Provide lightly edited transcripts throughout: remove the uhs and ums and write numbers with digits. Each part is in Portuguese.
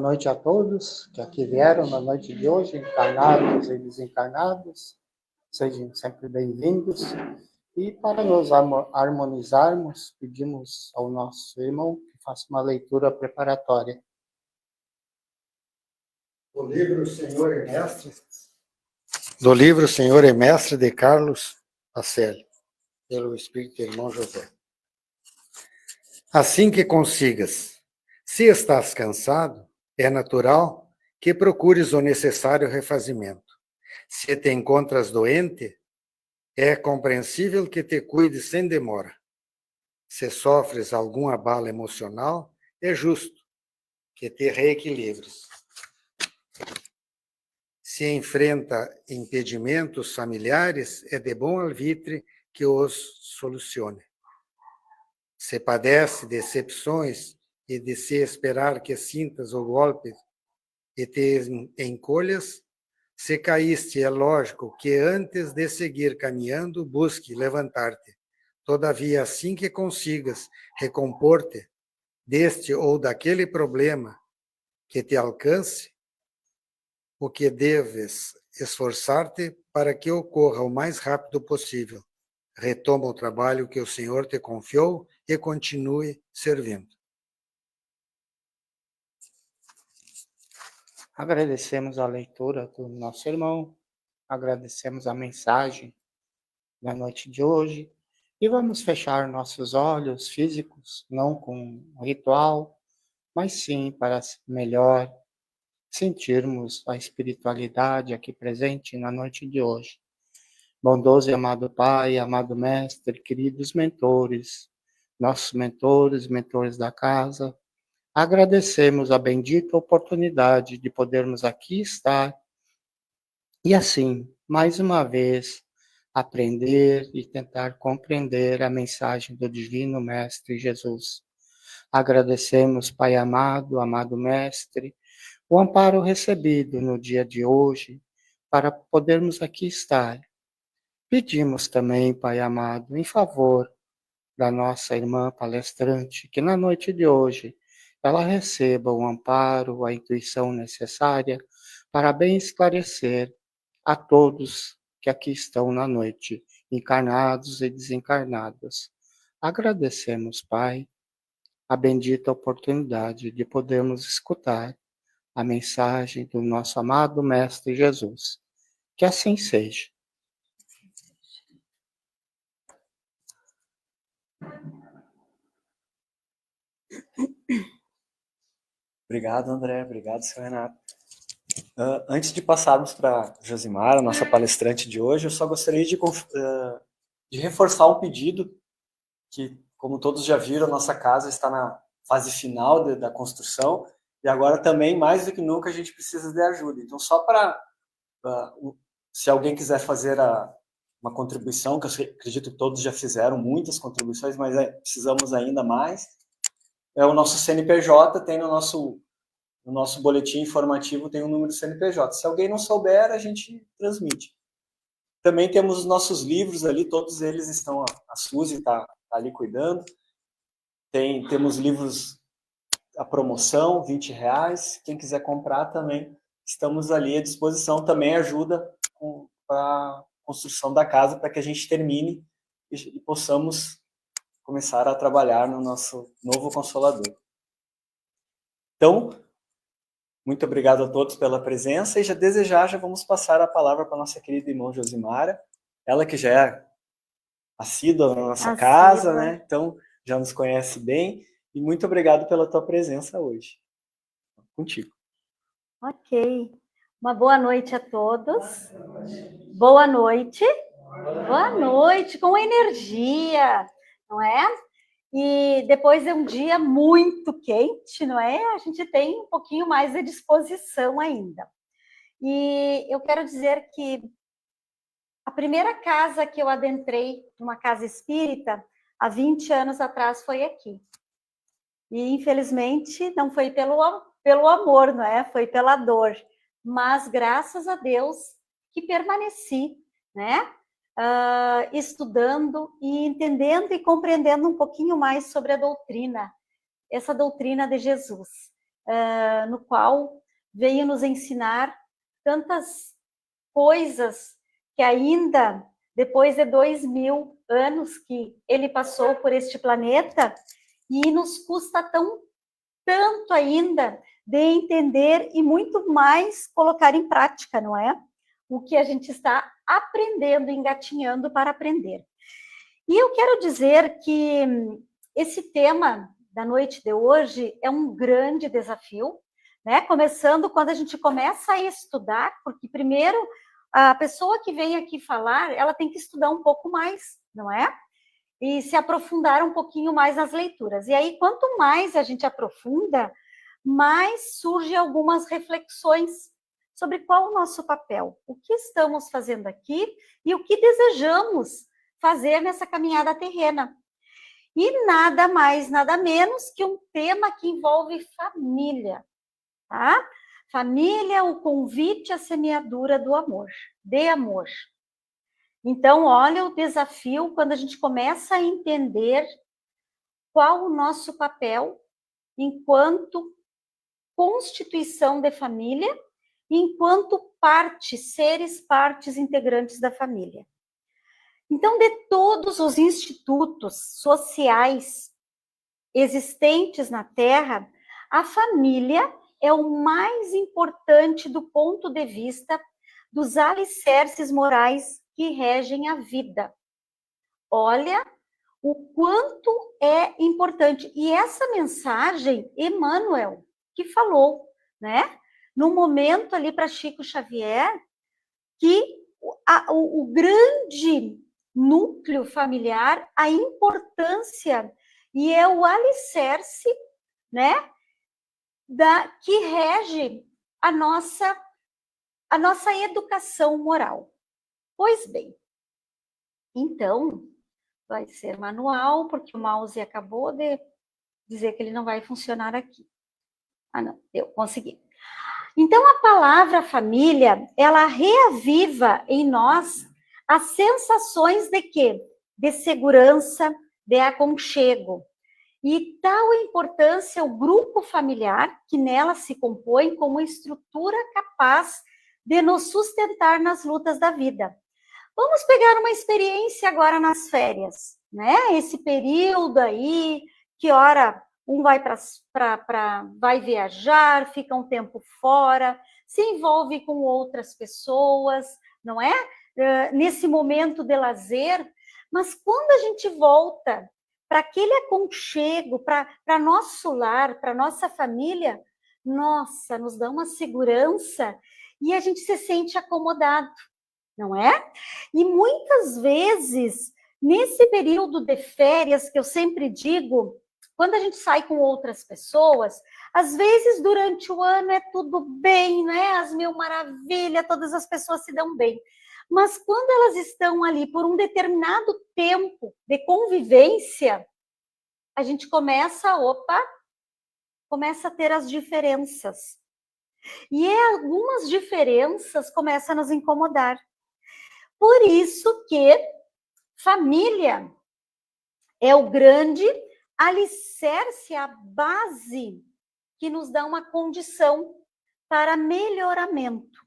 noite a todos que aqui vieram na noite de hoje, encarnados e desencarnados. Sejam sempre bem-vindos. E para nos harmonizarmos, pedimos ao nosso irmão que faça uma leitura preparatória. Do livro Senhor e Mestre de Carlos Pacelli, pelo Espírito Irmão José. Assim que consigas, se estás cansado, é natural que procures o necessário refazimento. Se te encontras doente, é compreensível que te cuides sem demora. Se sofres algum abalo emocional, é justo que te reequilibres. Se enfrenta impedimentos familiares, é de bom alvitre que os solucione. Se padece decepções e de se esperar que sintas o golpe e te encolhas, se caíste, é lógico que antes de seguir caminhando, busque levantar-te. Todavia, assim que consigas recompor-te deste ou daquele problema que te alcance, o que deves esforçar-te para que ocorra o mais rápido possível. Retoma o trabalho que o Senhor te confiou e continue servindo. Agradecemos a leitura do nosso irmão, agradecemos a mensagem da noite de hoje e vamos fechar nossos olhos físicos, não com um ritual, mas sim para melhor sentirmos a espiritualidade aqui presente na noite de hoje. Bondoso e amado Pai, amado Mestre, queridos mentores, nossos mentores da casa, agradecemos a bendita oportunidade de podermos aqui estar e assim, mais uma vez, aprender e tentar compreender a mensagem do Divino Mestre Jesus. Agradecemos, Pai amado, amado Mestre, o amparo recebido no dia de hoje para podermos aqui estar. Pedimos também, Pai amado, em favor da nossa irmã palestrante, que na noite de hoje ela receba o amparo, a intuição necessária para bem esclarecer a todos que aqui estão na noite, encarnados e desencarnados. Agradecemos, Pai, a bendita oportunidade de podermos escutar a mensagem do nosso amado Mestre Jesus. Que assim seja. Obrigado, André. Obrigado, seu Renato. Antes de passarmos para Josimar, a nossa palestrante de hoje, eu só gostaria de reforçar um pedido que, como todos já viram, a nossa casa está na fase final da construção e agora também, mais do que nunca, a gente precisa de ajuda. Então, só para, se alguém quiser fazer uma contribuição, que eu acredito que todos já fizeram muitas contribuições, mas precisamos ainda mais, o nosso CNPJ tem no nosso boletim informativo, tem um número do CNPJ. Se alguém não souber, a gente transmite. Também temos os nossos livros ali, todos eles estão, a Suzy está ali cuidando. Temos livros à promoção, R$20. Quem quiser comprar também, estamos ali à disposição. Também ajuda para a construção da casa, para que a gente termine e possamos começar a trabalhar no nosso novo Consolador. Então, muito obrigado a todos pela presença e já vamos passar a palavra para a nossa querida irmã Josimara, ela que já é assídua na nossa casa, né? Então já nos conhece bem e muito obrigado pela tua presença hoje. Contigo. Ok. Uma boa noite a todos. Boa noite. Boa noite, com energia, não é? E depois de um dia muito quente, não é? A gente tem um pouquinho mais de disposição ainda. E eu quero dizer que a primeira casa que eu adentrei, uma casa espírita, há 20 anos atrás, foi aqui. E, infelizmente, não foi pelo amor, não é? Foi pela dor. Mas, graças a Deus, que permaneci, né? Estudando e entendendo e compreendendo um pouquinho mais sobre a doutrina, essa doutrina de Jesus. no qual veio nos ensinar tantas coisas que ainda, depois de 2000 anos que ele passou por este planeta, e nos custa tanto ainda de entender e muito mais colocar em prática, não é? O que a gente está aprendendo, engatinhando para aprender. E eu quero dizer que esse tema da noite de hoje é um grande desafio, né? Começando quando a gente começa a estudar, porque primeiro a pessoa que vem aqui falar, ela tem que estudar um pouco mais, não é? E se aprofundar um pouquinho mais nas leituras. E aí, quanto mais a gente aprofunda, mais surgem algumas reflexões sobre qual o nosso papel, o que estamos fazendo aqui e o que desejamos fazer nessa caminhada terrena. E nada mais, nada menos que um tema que envolve família, tá? Família, o convite à semeadura do amor, de amor. Então, olha o desafio quando a gente começa a entender qual o nosso papel enquanto constituição de família, enquanto partes integrantes da família. Então, de todos os institutos sociais existentes na Terra, a família é o mais importante do ponto de vista dos alicerces morais que regem a vida. Olha o quanto é importante. E essa mensagem, Emmanuel, que falou, né? No momento ali para Chico Xavier, que o grande núcleo familiar, a importância e é o alicerce, né? Que rege a nossa educação moral. Pois bem, então, vai ser manual, porque o mouse acabou de dizer que ele não vai funcionar aqui. Ah, não, eu consegui. Então, a palavra família, ela reaviva em nós as sensações de quê? De segurança, de aconchego. E tal importância o grupo familiar, que nela se compõe como estrutura capaz de nos sustentar nas lutas da vida. Vamos pegar uma experiência agora nas férias, né? Esse período aí, que hora um vai viajar, fica um tempo fora, se envolve com outras pessoas, não é? Nesse momento de lazer, mas quando a gente volta para aquele aconchego, para nosso lar, para nossa família, nossa, nos dá uma segurança e a gente se sente acomodado, não é? E muitas vezes, nesse período de férias, que eu sempre digo, quando a gente sai com outras pessoas, às vezes durante o ano é tudo bem, né? As mil maravilhas, todas as pessoas se dão bem. Mas quando elas estão ali por um determinado tempo de convivência, a gente começa a ter as diferenças. E algumas diferenças começam a nos incomodar. Por isso que família é o grande alicerce, a base que nos dá uma condição para melhoramento.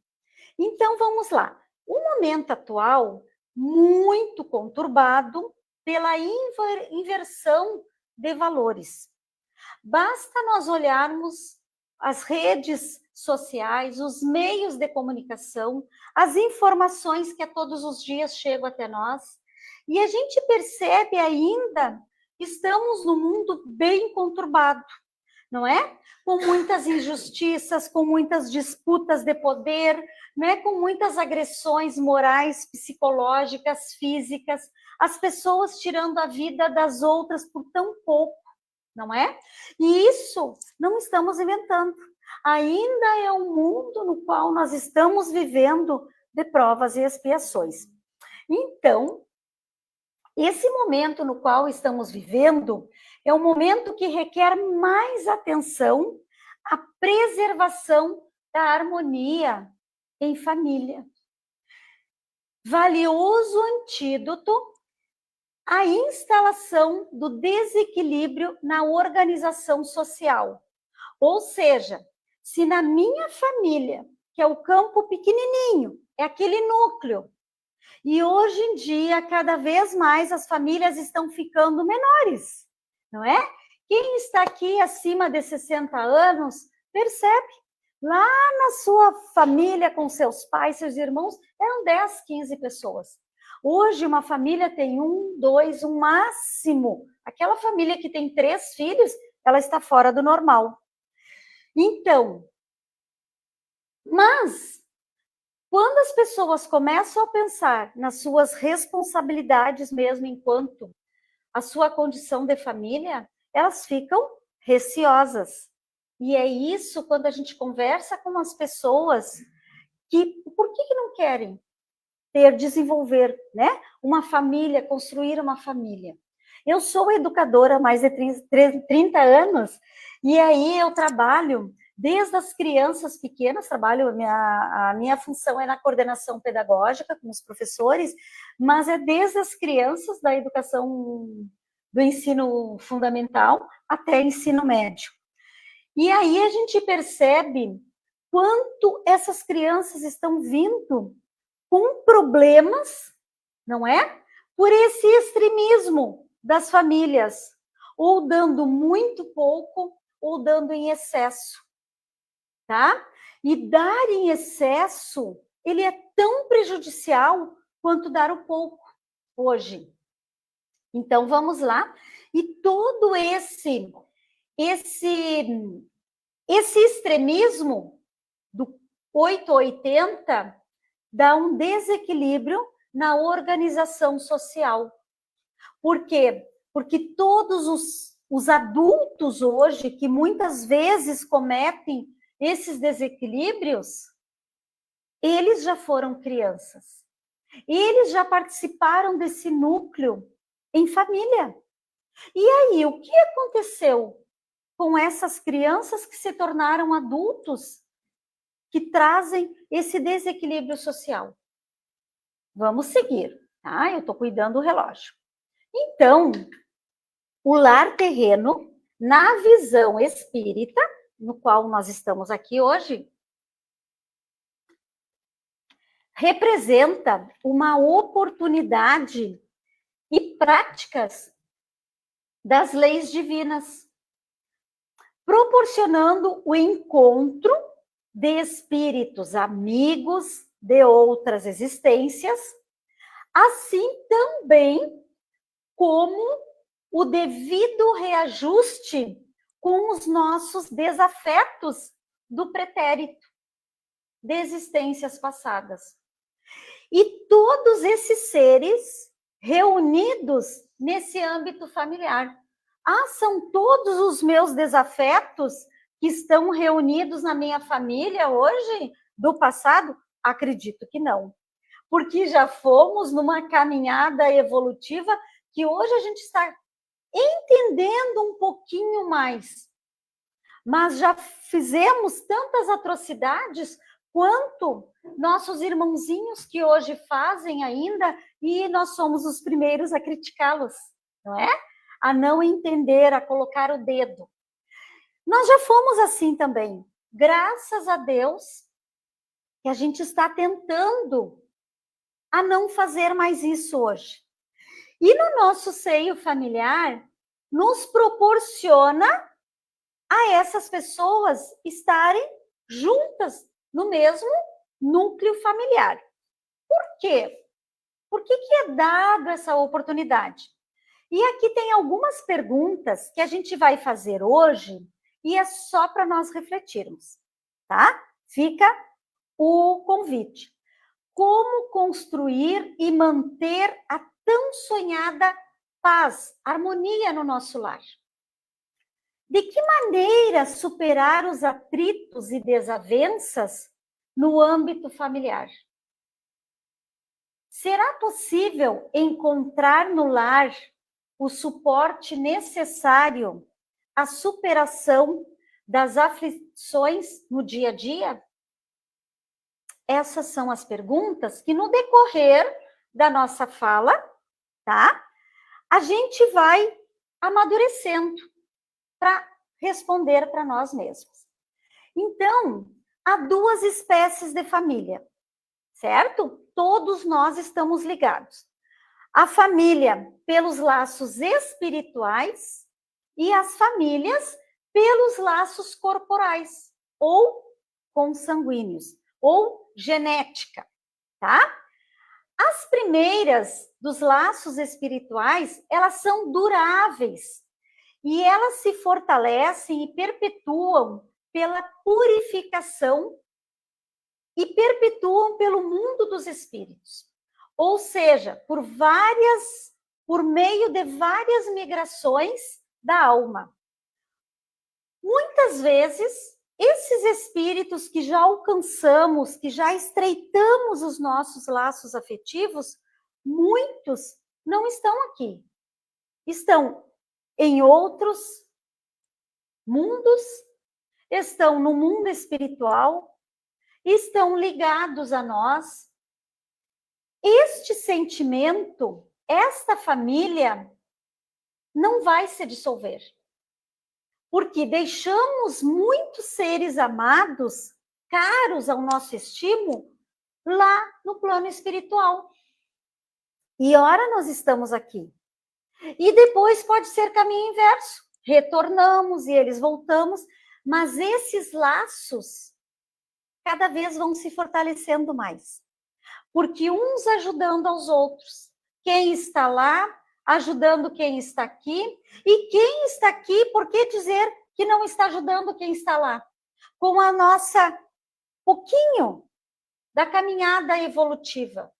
Então, vamos lá. O momento atual, muito conturbado pela inversão de valores. Basta nós olharmos as redes sociais, os meios de comunicação, as informações que a todos os dias chegam até nós, e a gente percebe ainda que estamos num mundo bem conturbado, não é? Com muitas injustiças, com muitas disputas de poder, né? Com muitas agressões morais, psicológicas, físicas, as pessoas tirando a vida das outras por tão pouco, não é? E isso não estamos inventando. Ainda é um mundo no qual nós estamos vivendo de provas e expiações. Então, esse momento no qual estamos vivendo é um momento que requer mais atenção à preservação da harmonia em família. Valioso antídoto à instalação do desequilíbrio na organização social. Ou seja, se na minha família, que é o campo pequenininho, é aquele núcleo, e hoje em dia, cada vez mais, as famílias estão ficando menores, não é? Quem está aqui acima de 60 anos, percebe, lá na sua família, com seus pais, seus irmãos, eram 10, 15 pessoas. Hoje, uma família tem 1, 2, um máximo. Aquela família que tem 3 filhos, ela está fora do normal. Então, mas, quando as pessoas começam a pensar nas suas responsabilidades mesmo enquanto a sua condição de família, elas ficam receosas. E é isso quando a gente conversa com as pessoas que, por que não querem desenvolver, né, uma família, construir uma família. Eu sou educadora há mais de 30 anos, e aí eu trabalho desde as crianças pequenas, a minha função é na coordenação pedagógica com os professores, mas é desde as crianças da educação do ensino fundamental até ensino médio. E aí a gente percebe quanto essas crianças estão vindo com problemas, não é? Por esse extremismo das famílias, ou dando muito pouco, ou dando em excesso, tá? E dar em excesso, ele é tão prejudicial quanto dar o pouco hoje. Então, vamos lá. E todo esse extremismo do 880 dá um desequilíbrio na organização social. Por quê? Porque todos os adultos hoje, que muitas vezes cometem esses desequilíbrios, eles já foram crianças. Eles já participaram desse núcleo em família. E aí, o que aconteceu com essas crianças que se tornaram adultos que trazem esse desequilíbrio social? Vamos seguir, tá? Eu estou cuidando do relógio. Então, o lar terreno, na visão espírita, no qual nós estamos aqui hoje, representa uma oportunidade e práticas das leis divinas, proporcionando o encontro de espíritos amigos de outras existências, assim também como o devido reajuste com os nossos desafetos do pretérito, de existências passadas. E todos esses seres reunidos nesse âmbito familiar. Ah, são todos os meus desafetos que estão reunidos na minha família hoje, do passado? Acredito que não. Porque já fomos numa caminhada evolutiva que hoje a gente está entendendo um pouquinho mais. Mas já fizemos tantas atrocidades quanto nossos irmãozinhos que hoje fazem ainda, e nós somos os primeiros a criticá-los, não é? A não entender, a colocar o dedo. Nós já fomos assim também. Graças a Deus que a gente está tentando a não fazer mais isso hoje. E no nosso seio familiar, nos proporciona a essas pessoas estarem juntas no mesmo núcleo familiar. Por quê? Por que é dado essa oportunidade? E aqui tem algumas perguntas que a gente vai fazer hoje e é só para nós refletirmos, tá? Fica o convite. Como construir e manter a tão sonhada paz, harmonia no nosso lar? De que maneira superar os atritos e desavenças no âmbito familiar? Será possível encontrar no lar o suporte necessário à superação das aflições no dia a dia? Essas são as perguntas que, no decorrer da nossa fala, tá? A gente vai amadurecendo para responder para nós mesmos. Então, há duas espécies de família, certo? Todos nós estamos ligados. A família pelos laços espirituais e as famílias pelos laços corporais, ou consanguíneos, ou genética, tá? As primeiras dos laços espirituais, elas são duráveis e elas se fortalecem e perpetuam pela purificação e perpetuam pelo mundo dos espíritos. Ou seja, por meio de várias migrações da alma. Muitas vezes, esses espíritos que já alcançamos, que já estreitamos os nossos laços afetivos, muitos não estão aqui. Estão em outros mundos, estão no mundo espiritual, estão ligados a nós. Este sentimento, esta família, não vai se dissolver. Porque deixamos muitos seres amados, caros ao nosso estimo, lá no plano espiritual. E ora nós estamos aqui. E depois pode ser caminho inverso. Retornamos e eles voltamos, mas esses laços cada vez vão se fortalecendo mais. Porque uns ajudando aos outros. Quem está lá ajudando quem está aqui, e quem está aqui, por que dizer que não está ajudando quem está lá? Com a nossa pouquinho da caminhada evolutiva.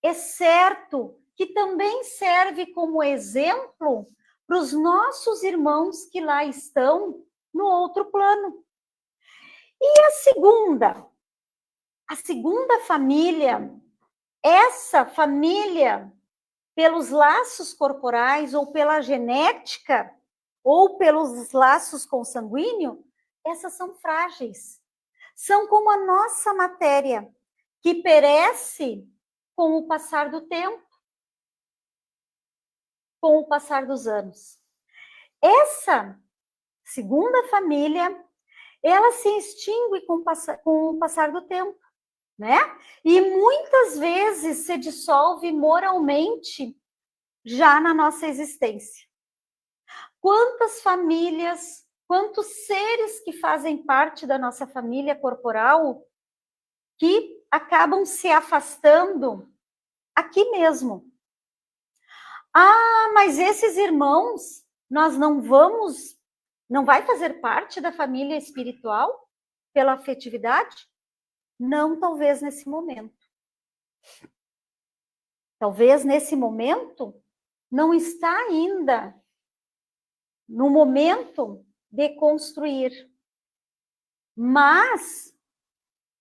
É certo que também serve como exemplo para os nossos irmãos que lá estão no outro plano. E a segunda família, essa família pelos laços corporais, ou pela genética, ou pelos laços consanguíneos, essas são frágeis. São como a nossa matéria, que perece com o passar do tempo, com o passar dos anos. Essa segunda família, ela se extingue com o passar do tempo, né? E muitas vezes se dissolve moralmente já na nossa existência. Quantas famílias, quantos seres que fazem parte da nossa família corporal que acabam se afastando aqui mesmo. Ah, mas esses irmãos, nós não vai fazer parte da família espiritual pela afetividade? Não, talvez nesse momento. Talvez nesse momento não está ainda no momento de construir. Mas,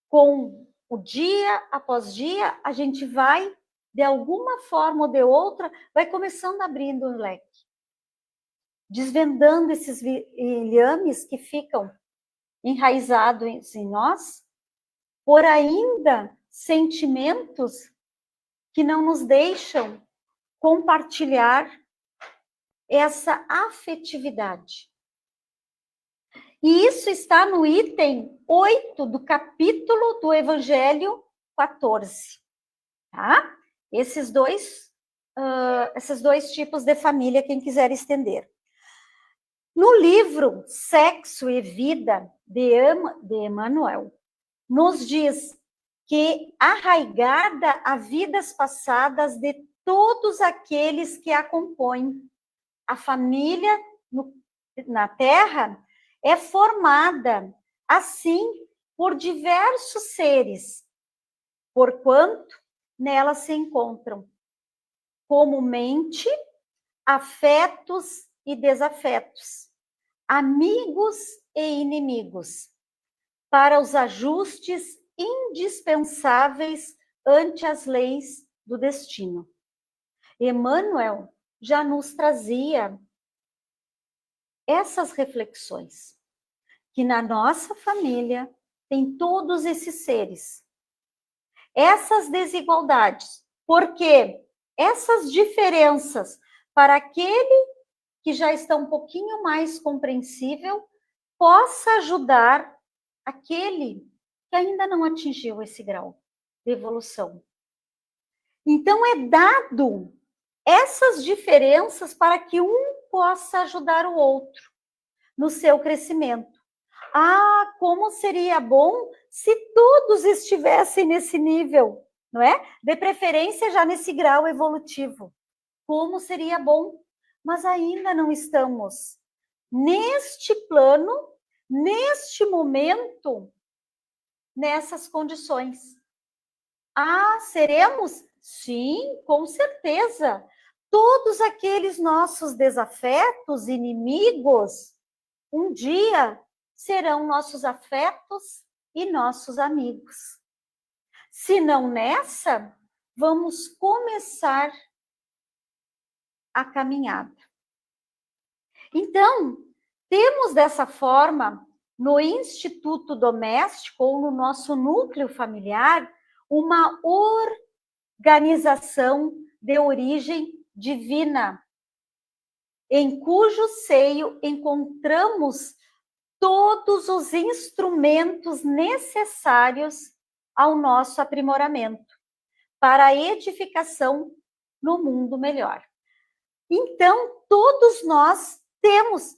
com o dia após dia, a gente vai, de alguma forma ou de outra, vai começando abrindo um leque. Desvendando esses liames que ficam enraizados em nós, por ainda sentimentos que não nos deixam compartilhar essa afetividade. E isso está no item 8 do capítulo do Evangelho 14. Tá? Esses dois tipos de família, quem quiser estender. No livro Sexo e Vida, de Emmanuel, nos diz que arraigada a vidas passadas de todos aqueles que a compõem, a família na Terra é formada, assim, por diversos seres, porquanto nela se encontram comumente afetos e desafetos, amigos e inimigos, para os ajustes indispensáveis ante as leis do destino. Emmanuel já nos trazia essas reflexões, que na nossa família tem todos esses seres, essas desigualdades, porque essas diferenças, para aquele que já está um pouquinho mais compreensível, possa ajudar aquele que ainda não atingiu esse grau de evolução. Então, é dado essas diferenças para que um possa ajudar o outro no seu crescimento. Ah, como seria bom se todos estivessem nesse nível, não é? De preferência já nesse grau evolutivo. Como seria bom, mas ainda não estamos neste plano, neste momento, nessas condições. Ah, seremos? Sim, com certeza. Todos aqueles nossos desafetos, inimigos, um dia serão nossos afetos e nossos amigos. Se não nessa, vamos começar a caminhada. Então, temos dessa forma, no Instituto Doméstico ou no nosso núcleo familiar, uma organização de origem divina, em cujo seio encontramos todos os instrumentos necessários ao nosso aprimoramento, para a edificação no mundo melhor. Então, todos nós temos.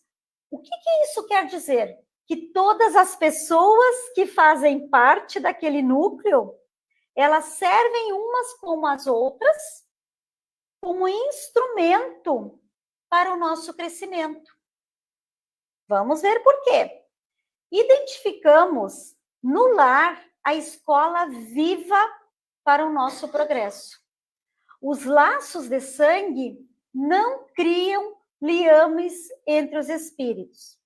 O que isso quer dizer? Que todas as pessoas que fazem parte daquele núcleo, elas servem umas como as outras como instrumento para o nosso crescimento. Vamos ver por quê. Identificamos no lar a escola viva para o nosso progresso. Os laços de sangue não criam liames entre os espíritos.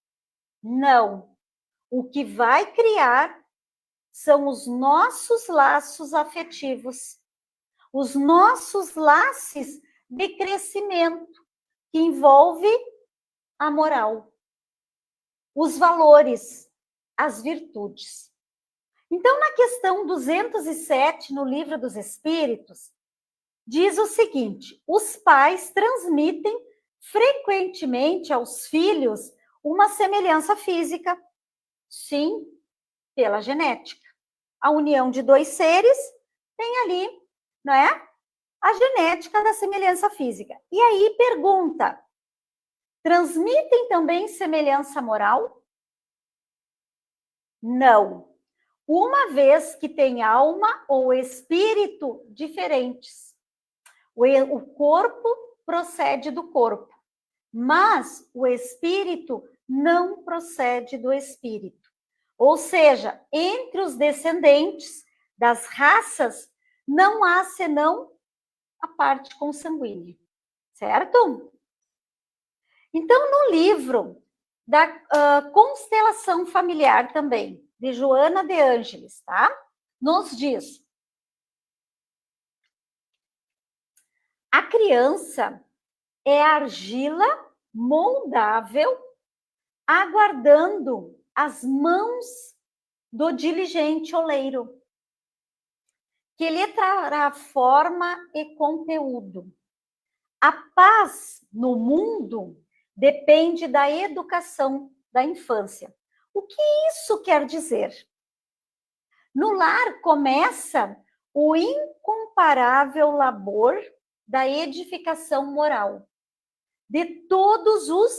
Não. O que vai criar são os nossos laços afetivos, os nossos laços de crescimento, que envolve a moral, os valores, as virtudes. Então, na questão 207, no Livro dos Espíritos, diz o seguinte: os pais transmitem frequentemente aos filhos uma semelhança física, sim, pela genética. A união de dois seres tem ali, não é? A genética da semelhança física. E aí pergunta: transmitem também semelhança moral? Não. Uma vez que tem alma ou espírito diferentes. O corpo procede do corpo, mas o espírito não procede do espírito. Ou seja, entre os descendentes das raças, não há senão a parte consanguínea, certo? Então, no livro da Constelação Familiar também, de Joana de Ângeles, tá? Nos diz: a criança é argila moldável, aguardando as mãos do diligente oleiro, que lhe trará forma e conteúdo. A paz no mundo depende da educação da infância. O que isso quer dizer? No lar começa o incomparável labor da edificação moral de todos os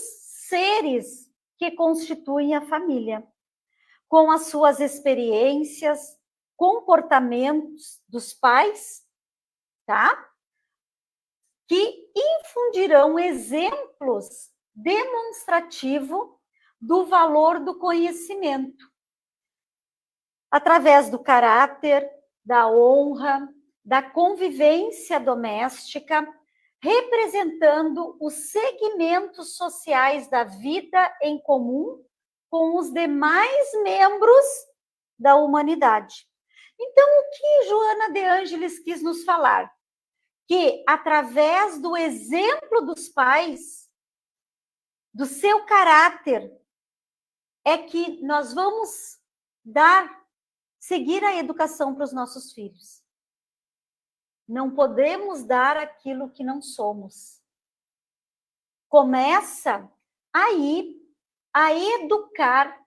seres que constituem a família, com as suas experiências, comportamentos dos pais, tá? Que infundirão exemplos demonstrativos do valor do conhecimento, através do caráter, da honra, da convivência doméstica, representando os segmentos sociais da vida em comum com os demais membros da humanidade. Então, o que Joana de Ângeles quis nos falar? Que, através do exemplo dos pais, do seu caráter, é que nós vamos seguir a educação para os nossos filhos. Não podemos dar aquilo que não somos. Começa aí a educar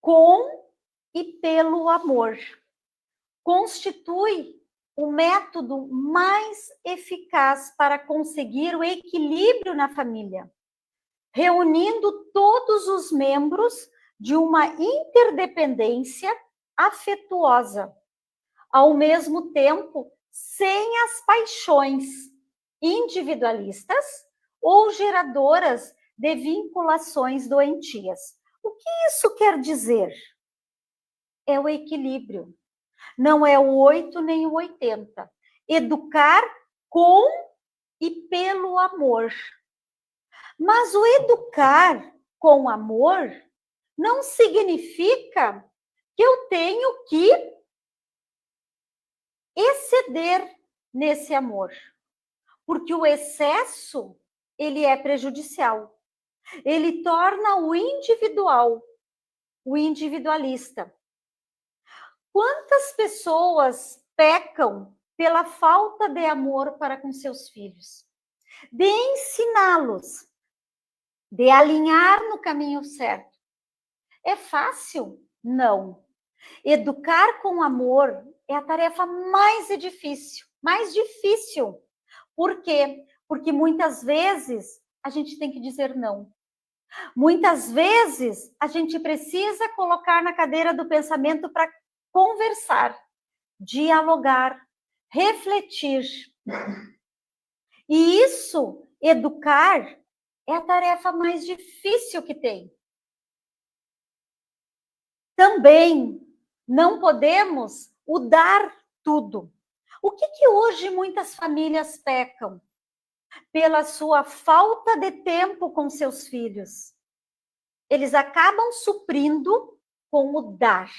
com e pelo amor. Constitui o método mais eficaz para conseguir o equilíbrio na família, reunindo todos os membros de uma interdependência afetuosa, ao mesmo tempo sem as paixões individualistas ou geradoras de vinculações doentias. O que isso quer dizer? É o equilíbrio. Não é o 8 nem o 80. Educar com e pelo amor. Mas o educar com amor não significa que eu tenho que exceder nesse amor. Porque o excesso, ele é prejudicial. Ele torna o individual, o individualista. Quantas pessoas pecam pela falta de amor para com seus filhos? De ensiná-los, de alinhar no caminho certo. É fácil? Não. Educar com amor é a tarefa mais difícil. Mais difícil. Por quê? Porque muitas vezes a gente tem que dizer não. Muitas vezes a gente precisa colocar na cadeira do pensamento para conversar, dialogar, refletir. E isso, educar, é a tarefa mais difícil que tem. Também não podemos o dar tudo. O que hoje muitas famílias pecam? Pela sua falta de tempo com seus filhos. Eles acabam suprindo com o dar.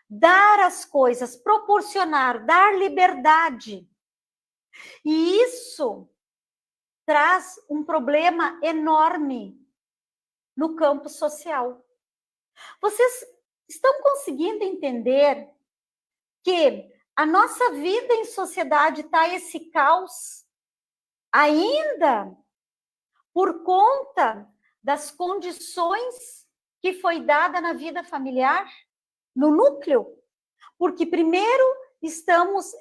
Dar as coisas, proporcionar, dar liberdade. E isso traz um problema enorme no campo social. Vocês estão conseguindo entender que a nossa vida em sociedade está esse caos ainda por conta das condições que foi dada na vida familiar, no núcleo? Porque primeiro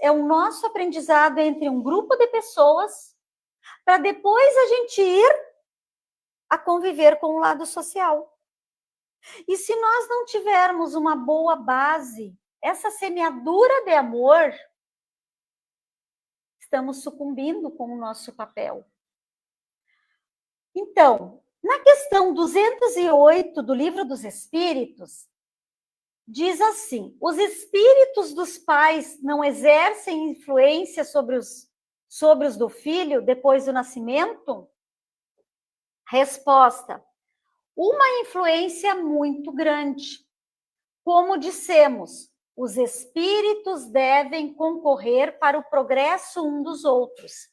é o nosso aprendizado entre um grupo de pessoas, para depois a gente ir a conviver com o lado social. E se nós não tivermos uma boa base, essa semeadura de amor, estamos sucumbindo com o nosso papel. Então, na questão 208 do Livro dos Espíritos, diz assim: os espíritos dos pais não exercem influência sobre os do filho depois do nascimento? Resposta: uma influência muito grande. Como dissemos, os espíritos devem concorrer para o progresso um dos outros.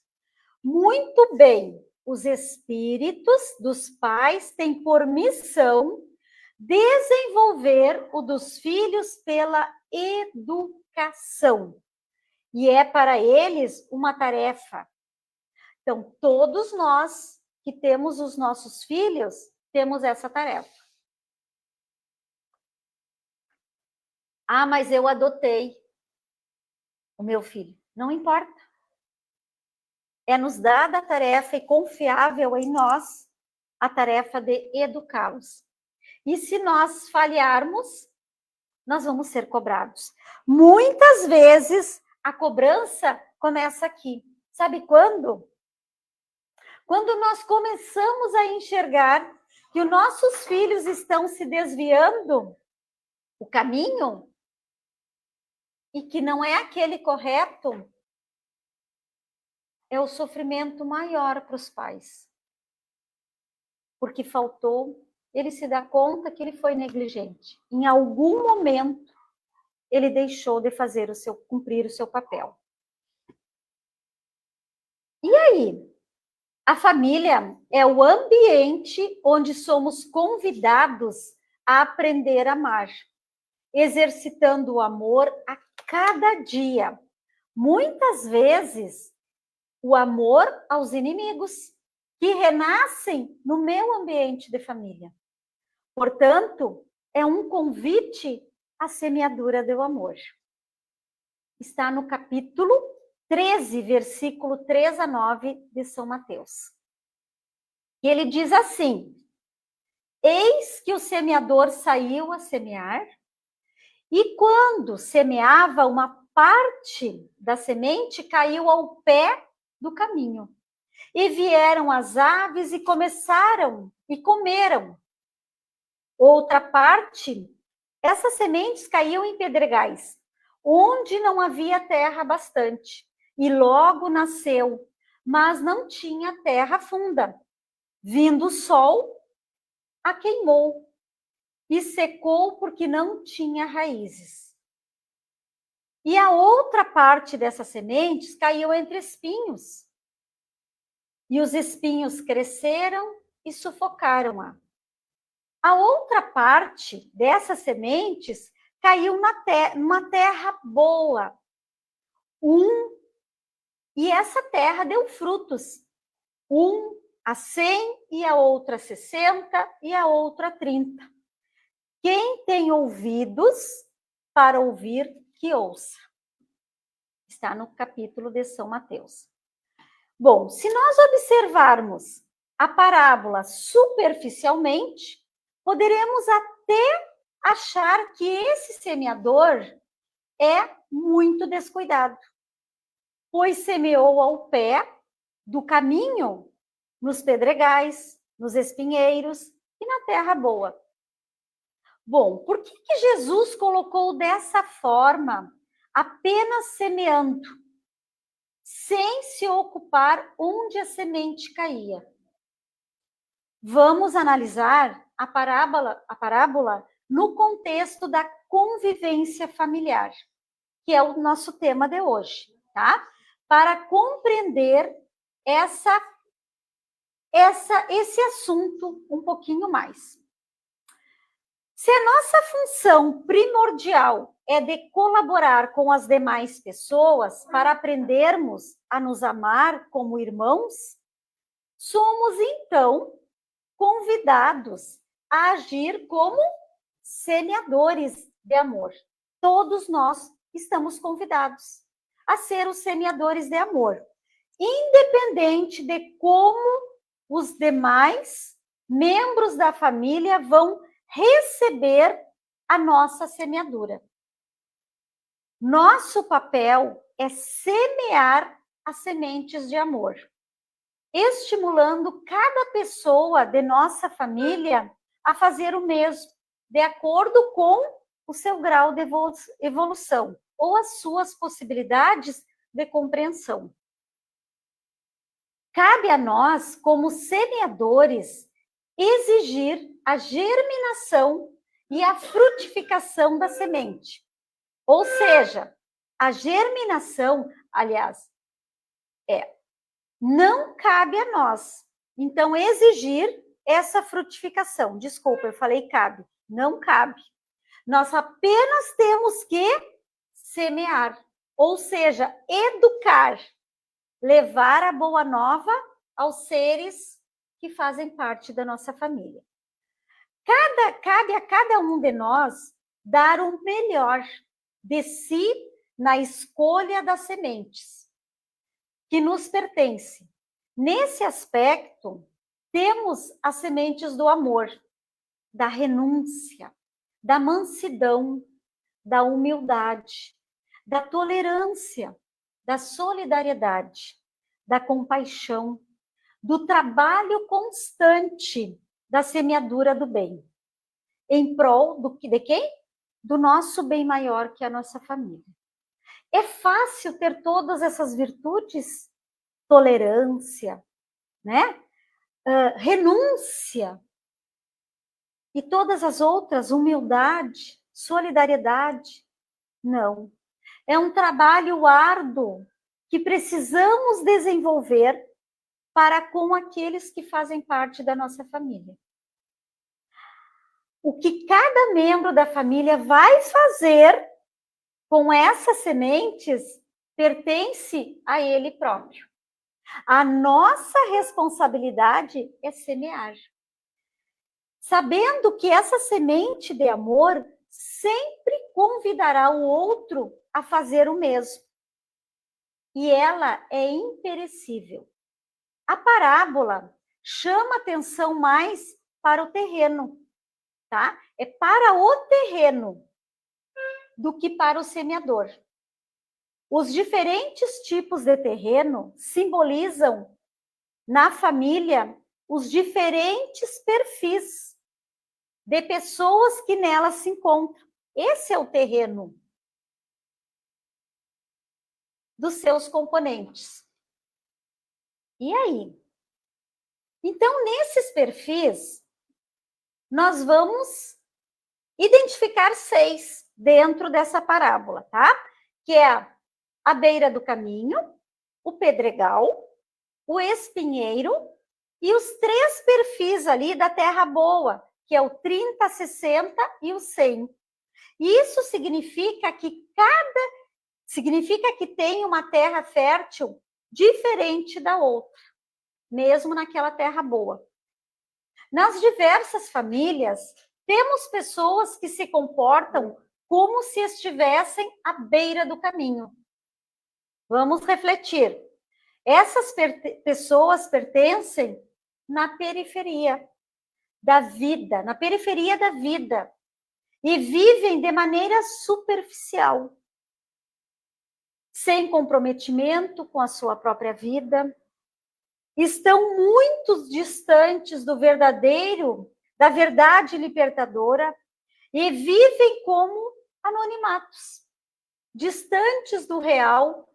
Muito bem, os espíritos dos pais têm por missão desenvolver o dos filhos pela educação. E é para eles uma tarefa. Então, todos nós que temos os nossos filhos, temos essa tarefa. Ah, mas eu adotei o meu filho. Não importa. É nos dada a tarefa e confiável em nós a tarefa de educá-los. E se nós falharmos, nós vamos ser cobrados. Muitas vezes a cobrança começa aqui. Sabe quando? Quando nós começamos a enxergar que os nossos filhos estão se desviando o caminho e que não é aquele correto, é o sofrimento maior para os pais. Porque faltou, ele se dá conta que ele foi negligente. Em algum momento, ele deixou de cumprir o seu papel. E aí? A família é o ambiente onde somos convidados a aprender a amar, exercitando o amor a cada dia. Muitas vezes, o amor aos inimigos, que renascem no meu ambiente de família. Portanto, é um convite a semeadura do amor. Está no capítulo 13, versículo 3 a 9 de São Mateus. E ele diz assim: eis que o semeador saiu a semear, e quando semeava, uma parte da semente caiu ao pé do caminho. E vieram as aves e começaram e comeram. Outra parte, essas sementes caíam em pedregais, onde não havia terra bastante, e logo nasceu, mas não tinha terra funda. Vindo o sol, a queimou e secou porque não tinha raízes. E a outra parte dessas sementes caiu entre espinhos. E os espinhos cresceram e sufocaram-a. A outra parte dessas sementes caiu numa terra boa. E essa terra deu frutos. A 100 e a outra 60 e a outra 30. Quem tem ouvidos para ouvir, que ouça. Está no capítulo de São Mateus. Bom, se nós observarmos a parábola superficialmente, poderemos até achar que esse semeador é muito descuidado, pois semeou ao pé do caminho, nos pedregais, nos espinheiros e na terra boa. Bom, por que Jesus colocou dessa forma, apenas semeando, sem se ocupar onde a semente caía? Vamos analisar a parábola no contexto da convivência familiar, que é o nosso tema de hoje, tá? Para compreender esse assunto um pouquinho mais. Se a nossa função primordial é de colaborar com as demais pessoas para aprendermos a nos amar como irmãos, somos então convidados a agir como semeadores de amor. Todos nós estamos convidados a ser os semeadores de amor, independente de como os demais membros da família vão receber a nossa semeadura. Nosso papel é semear as sementes de amor, estimulando cada pessoa de nossa família a fazer o mesmo, de acordo com o seu grau de evolução ou as suas possibilidades de compreensão. Cabe a nós, como semeadores, exigir a germinação e a frutificação da semente. Ou seja, a germinação, aliás, não cabe a nós. Então, exigir essa frutificação. Desculpa, eu falei cabe. Não cabe. Nós apenas temos que semear, ou seja, educar, levar a boa nova aos seres que fazem parte da nossa família. Cabe a cada um de nós dar o melhor de si na escolha das sementes que nos pertence. Nesse aspecto, temos as sementes do amor, da renúncia, da mansidão, da humildade, da tolerância, da solidariedade, da compaixão, do trabalho constante da semeadura do bem, em prol de quem? Do nosso bem maior, que é a nossa família. É fácil ter todas essas virtudes? Tolerância, né? Renúncia e todas as outras, humildade, solidariedade? Não. É um trabalho árduo que precisamos desenvolver para com aqueles que fazem parte da nossa família. O que cada membro da família vai fazer com essas sementes pertence a ele próprio. A nossa responsabilidade é semear. Sabendo que essa semente de amor sempre convidará o outro a fazer o mesmo. E ela é imperecível. A parábola chama atenção mais para o terreno, tá? É para o terreno do que para o semeador. Os diferentes tipos de terreno simbolizam na família os diferentes perfis de pessoas que nela se encontram. Esse é o terreno dos seus componentes. E aí? Então, nesses perfis, nós vamos identificar 6 dentro dessa parábola, tá? Que é a beira do caminho, o pedregal, o espinheiro e os 3 perfis ali da terra boa, que é o 30, 60 e o 100. Isso significa que tem uma terra fértil diferente da outra, mesmo naquela terra boa. Nas diversas famílias, temos pessoas que se comportam como se estivessem à beira do caminho. Vamos refletir. Essas pessoas pertencem na periferia da vida, e vivem de maneira superficial, sem comprometimento com a sua própria vida, estão muito distantes da verdade libertadora e vivem como anonimatos, distantes do real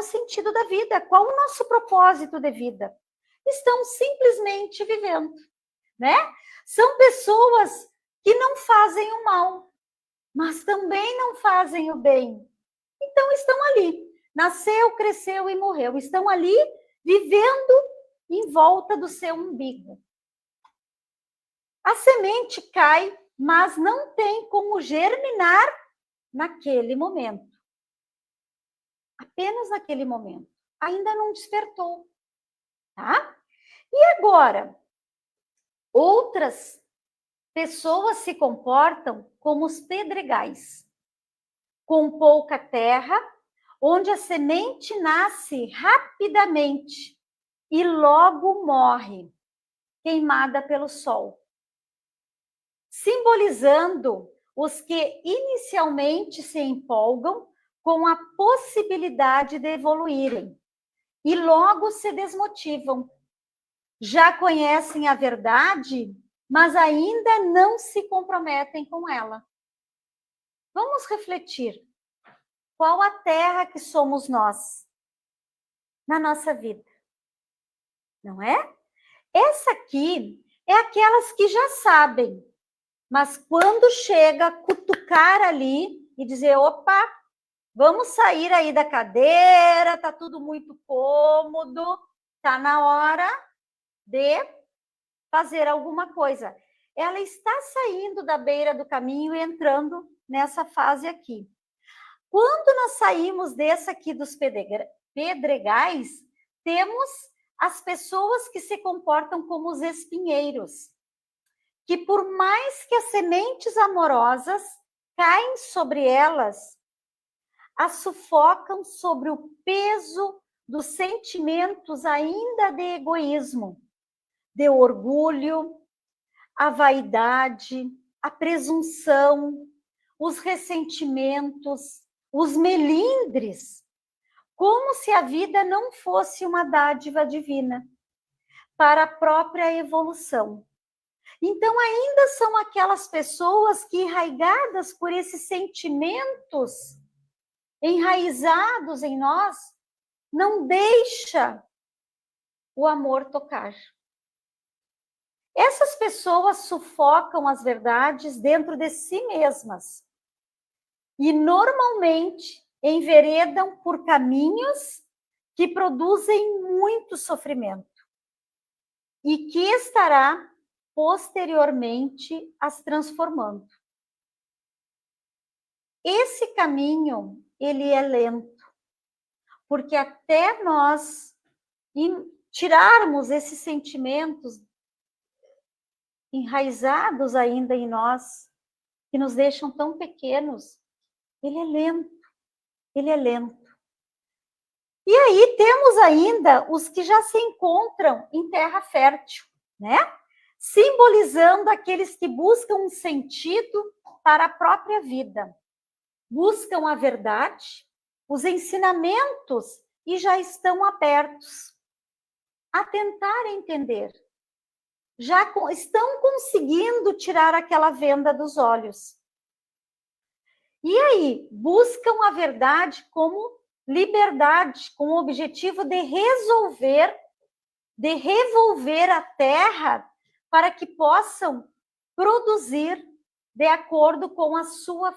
sentido da vida. Qual o nosso propósito de vida? Estão simplesmente vivendo, né? São pessoas que não fazem o mal, mas também não fazem o bem. Então estão ali, nasceu, cresceu e morreu. Estão ali vivendo em volta do seu umbigo. A semente cai, mas não tem como germinar naquele momento. Apenas naquele momento. Ainda não despertou, tá? E agora? Outras pessoas se comportam como os pedregais, com pouca terra, onde a semente nasce rapidamente e logo morre, queimada pelo sol, simbolizando os que inicialmente se empolgam com a possibilidade de evoluírem e logo se desmotivam. Já conhecem a verdade, mas ainda não se comprometem com ela. Vamos refletir. Qual a terra que somos nós na nossa vida? Não é? Essa aqui é aquelas que já sabem, mas quando chega a cutucar ali e dizer, opa, vamos sair aí da cadeira, tá tudo muito cômodo, tá na hora de fazer alguma coisa. Ela está saindo da beira do caminho e entrando nessa fase aqui. Quando nós saímos dessa aqui dos pedregais, temos as pessoas que se comportam como os espinheiros, que por mais que as sementes amorosas caem sobre elas, as sufocam sobre o peso dos sentimentos ainda de egoísmo, de orgulho, a vaidade, a presunção, os ressentimentos, os melindres, como se a vida não fosse uma dádiva divina para a própria evolução. Então, ainda são aquelas pessoas que, enraigadas por esses sentimentos enraizados em nós, não deixa o amor tocar. Essas pessoas sufocam as verdades dentro de si mesmas e normalmente enveredam por caminhos que produzem muito sofrimento e que estará posteriormente as transformando. Esse caminho, ele é lento, porque até nós tirarmos esses sentimentos enraizados ainda em nós, que nos deixam tão pequenos, ele é lento, ele é lento. E aí temos ainda os que já se encontram em terra fértil, né? Simbolizando aqueles que buscam um sentido para a própria vida, buscam a verdade, os ensinamentos e já estão abertos a tentar entender. Já estão conseguindo tirar aquela venda dos olhos. E aí, buscam a verdade como liberdade, com o objetivo de revolver a terra para que possam produzir de acordo com a sua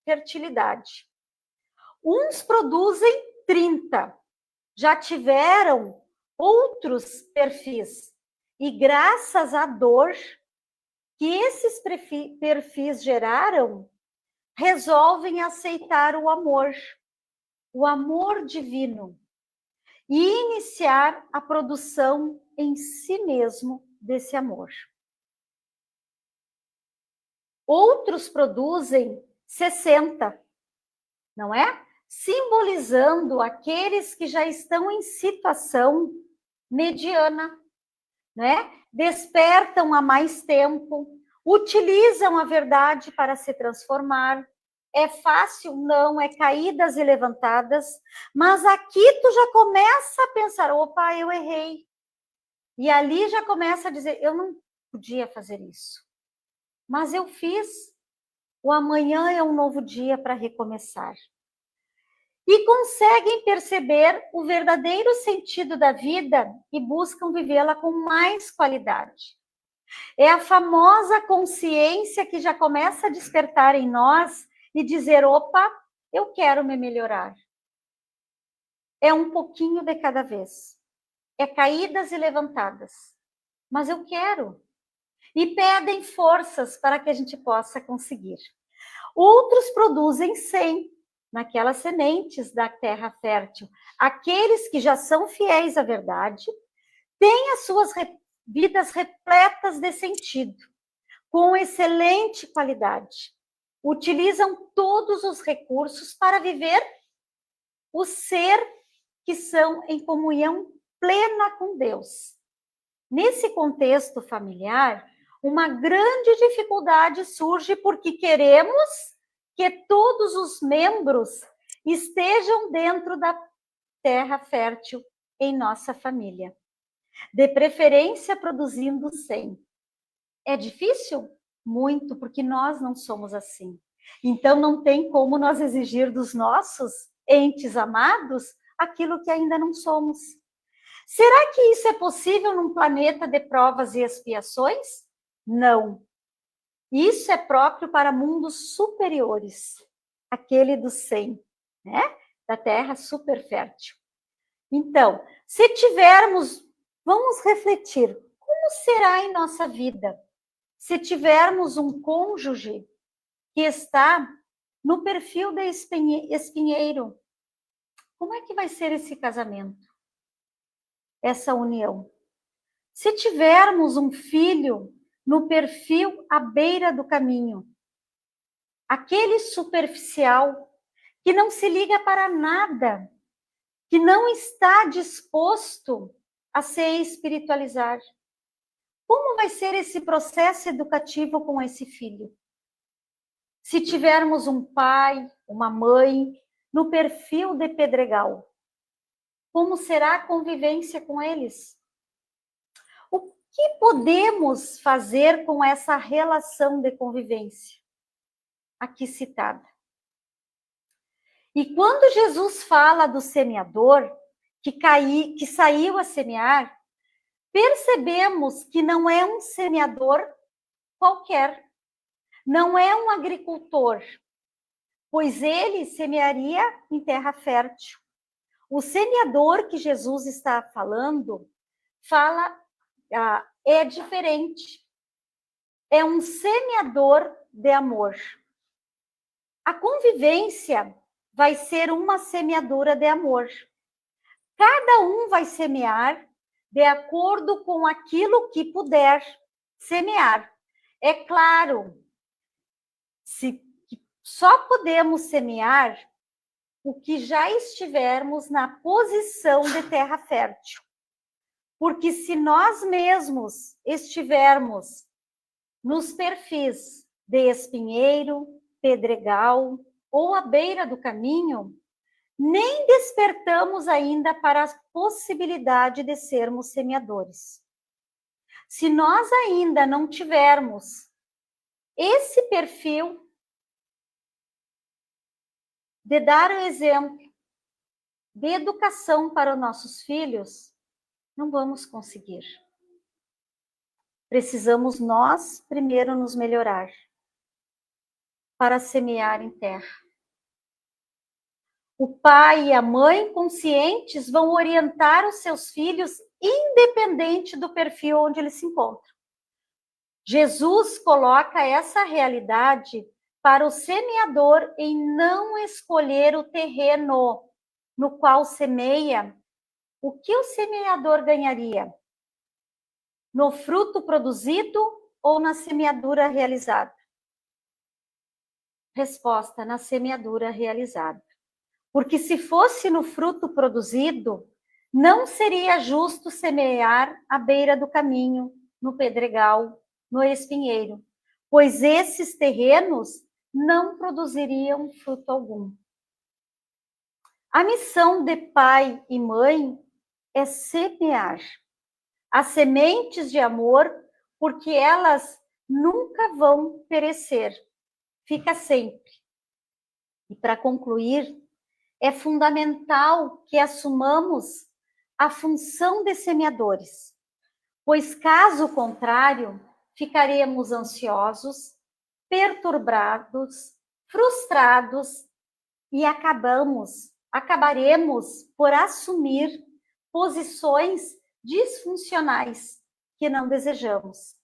fertilidade. Uns produzem 30, já tiveram outros perfis, e graças à dor que esses perfis geraram, resolvem aceitar o amor divino, e iniciar a produção em si mesmo desse amor. Outros produzem 60, não é? Simbolizando aqueles que já estão em situação mediana, né? Despertam há mais tempo, utilizam a verdade para se transformar. É fácil? Não, é caídas e levantadas, mas aqui tu já começa a pensar, opa, eu errei. E ali já começa a dizer, eu não podia fazer isso, mas eu fiz. O amanhã é um novo dia para recomeçar. E conseguem perceber o verdadeiro sentido da vida e buscam vivê-la com mais qualidade. É a famosa consciência que já começa a despertar em nós e dizer, opa, eu quero me melhorar. É um pouquinho de cada vez. É caídas e levantadas. Mas eu quero. E pedem forças para que a gente possa conseguir. Outros produzem 100, naquelas sementes da terra fértil. Aqueles que já são fiéis à verdade, têm as suas vidas repletas de sentido, com excelente qualidade. Utilizam todos os recursos para viver o ser que são em comunhão plena com Deus. Nesse contexto familiar, uma grande dificuldade surge porque queremos que todos os membros estejam dentro da terra fértil em nossa família. De preferência, produzindo 100. É difícil? Muito, porque nós não somos assim. Então, não tem como nós exigir dos nossos entes amados aquilo que ainda não somos. Será que isso é possível num planeta de provas e expiações? Não. Isso é próprio para mundos superiores, aquele do 100, né? Da Terra super fértil. Então, se tivermos, vamos refletir, como será em nossa vida se tivermos um cônjuge que está no perfil de espinheiro? Como é que vai ser esse casamento? Essa união? Se tivermos um filho no perfil à beira do caminho, aquele superficial que não se liga para nada, que não está disposto a se espiritualizar, como vai ser esse processo educativo com esse filho? Se tivermos um pai, uma mãe no perfil de pedregal, como será a convivência com eles? O que podemos fazer com essa relação de convivência aqui citada? E quando Jesus fala do semeador que saiu a semear, percebemos que não é um semeador qualquer, não é um agricultor, pois ele semearia em terra fértil. O semeador que Jesus está falando, é diferente. É um semeador de amor. A convivência vai ser uma semeadura de amor. Cada um vai semear de acordo com aquilo que puder semear. É claro só podemos semear o que já estivermos na posição de terra fértil. Porque se nós mesmos estivermos nos perfis de espinheiro, pedregal ou à beira do caminho, nem despertamos ainda para a possibilidade de sermos semeadores. Se nós ainda não tivermos esse perfil de dar o exemplo de educação para os nossos filhos, não vamos conseguir. Precisamos nós primeiro nos melhorar para semear em terra. O pai e a mãe conscientes vão orientar os seus filhos independente do perfil onde eles se encontram. Jesus coloca essa realidade para o semeador em não escolher o terreno no qual semeia. O que o semeador ganharia? No fruto produzido ou na semeadura realizada? Resposta: na semeadura realizada. Porque se fosse no fruto produzido, não seria justo semear à beira do caminho, no pedregal, no espinheiro, pois esses terrenos não produziriam fruto algum. A missão de pai e mãe é semear as sementes de amor, porque elas nunca vão perecer, fica sempre. E para concluir, é fundamental que assumamos a função de semeadores, pois caso contrário, ficaremos ansiosos, perturbados, frustrados e acabaremos por assumir posições disfuncionais que não desejamos,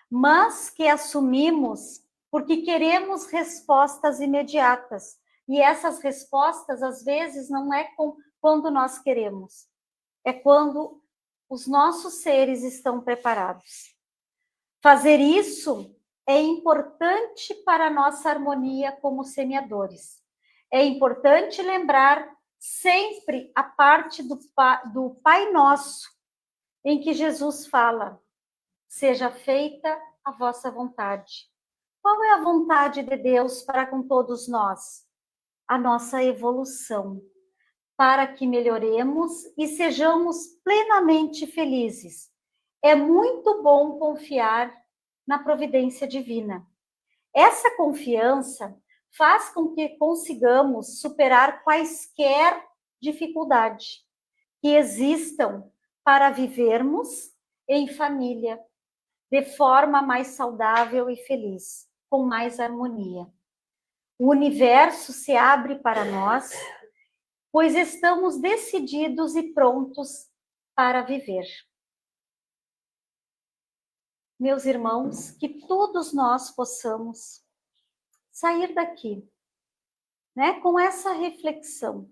mas que assumimos porque queremos respostas imediatas. E essas respostas, às vezes, não é quando nós queremos, é quando os nossos seres estão preparados. Fazer isso é importante para a nossa harmonia como semeadores. É importante lembrar sempre a parte do Pai Nosso, em que Jesus fala: seja feita a vossa vontade. Qual é a vontade de Deus para com todos nós? A nossa evolução, para que melhoremos e sejamos plenamente felizes. É muito bom confiar na providência divina. Essa confiança faz com que consigamos superar quaisquer dificuldades que existam para vivermos em família, de forma mais saudável e feliz, com mais harmonia. O universo se abre para nós, pois estamos decididos e prontos para viver. Meus irmãos, que todos nós possamos sair daqui, né, com essa reflexão.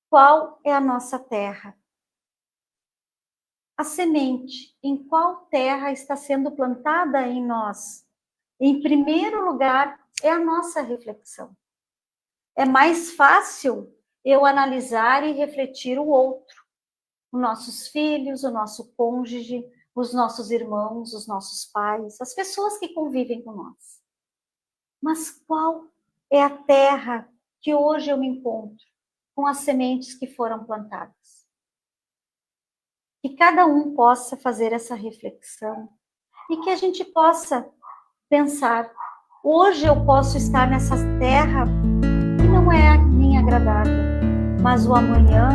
Qual é a nossa terra? A semente, em qual terra está sendo plantada em nós? Em primeiro lugar, é a nossa reflexão. É mais fácil eu analisar e refletir o outro, os nossos filhos, o nosso cônjuge, os nossos irmãos, os nossos pais, as pessoas que convivem com nós. Mas qual é a terra que hoje eu me encontro com as sementes que foram plantadas? Que cada um possa fazer essa reflexão e que a gente possa pensar: hoje eu posso estar nessa terra que não é a minha agradável, mas o amanhã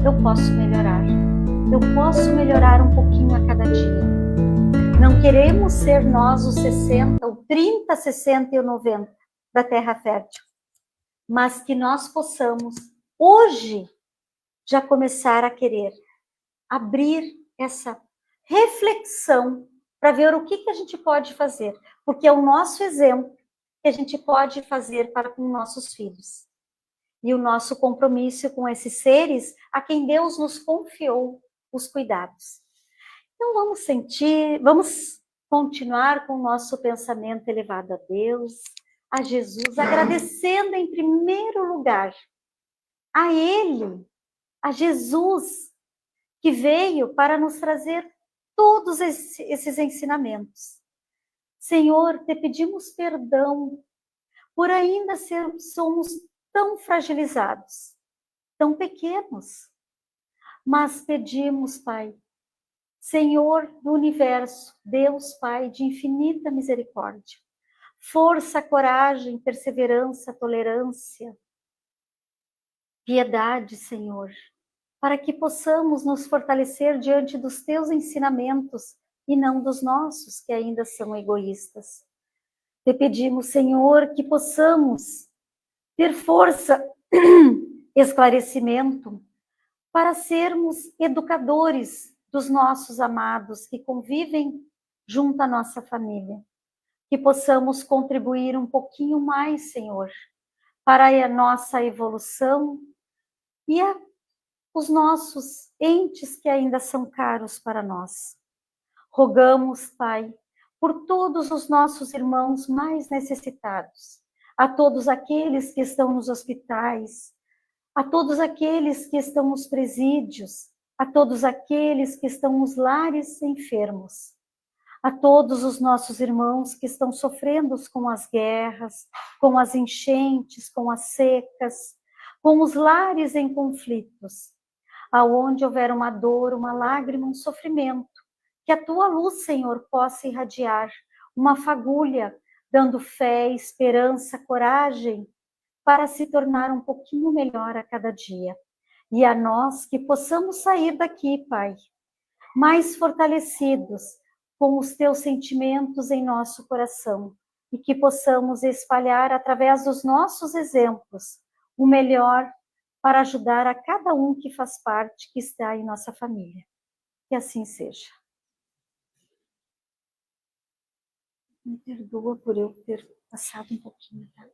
eu posso melhorar. Eu posso melhorar um pouquinho a cada dia. Não queremos ser nós os 60, o 30, 60 e o 90 da terra fértil, mas que nós possamos hoje já começar a querer abrir essa reflexão para ver o que a gente pode fazer, porque é o nosso exemplo que a gente pode fazer para com nossos filhos. E o nosso compromisso com esses seres a quem Deus nos confiou os cuidados. Então vamos continuar com o nosso pensamento elevado a Deus, a Jesus, agradecendo em primeiro lugar a Ele, a Jesus, que veio para nos trazer todos esses ensinamentos. Senhor, te pedimos perdão por ainda somos tão fragilizados, tão pequenos. Mas pedimos, Pai, Senhor do universo, Deus Pai de infinita misericórdia, força, coragem, perseverança, tolerância, piedade, Senhor, para que possamos nos fortalecer diante dos teus ensinamentos e não dos nossos, que ainda são egoístas. Te pedimos, Senhor, que possamos ter força, esclarecimento, para sermos educadores dos nossos amados que convivem junto à nossa família. Que possamos contribuir um pouquinho mais, Senhor, para a nossa evolução e os nossos entes que ainda são caros para nós. Rogamos, Pai, por todos os nossos irmãos mais necessitados, a todos aqueles que estão nos hospitais, a todos aqueles que estão nos presídios, a todos aqueles que estão nos lares enfermos, a todos os nossos irmãos que estão sofrendo com as guerras, com as enchentes, com as secas, com os lares em conflitos, aonde houver uma dor, uma lágrima, um sofrimento, que a tua luz, Senhor, possa irradiar uma fagulha, dando fé, esperança, coragem, para se tornar um pouquinho melhor a cada dia. E a nós que possamos sair daqui, Pai, mais fortalecidos com os teus sentimentos em nosso coração e que possamos espalhar através dos nossos exemplos o melhor para ajudar a cada um que faz parte, que está em nossa família. Que assim seja. Me perdoa por eu ter passado um pouquinho, tá?